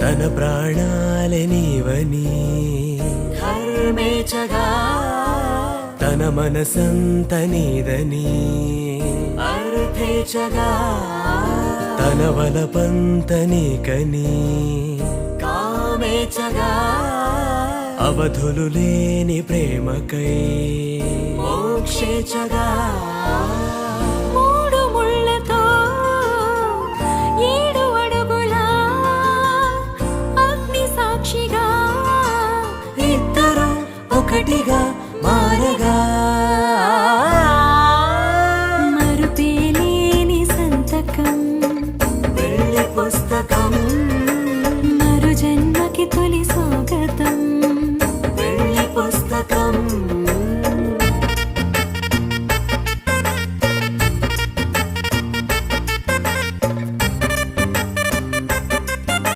తన ప్రాణాలే నీవని ధర్మేచగా తన మనసంత నీదని అర్థేచగా తన వలపంత నీకని కామేచగా అవధులు లేని ప్రేమకై మోక్షేచగా మూడు ముళ్ళతో 7 అడుగుల అగ్ని సాక్షిగా ఇద్దరు ఒకటిగా మారగా మరుపేలేని సంతకం వెళ్ళి పుస్తకం మరు జన్మకి తొలి స్వాగతం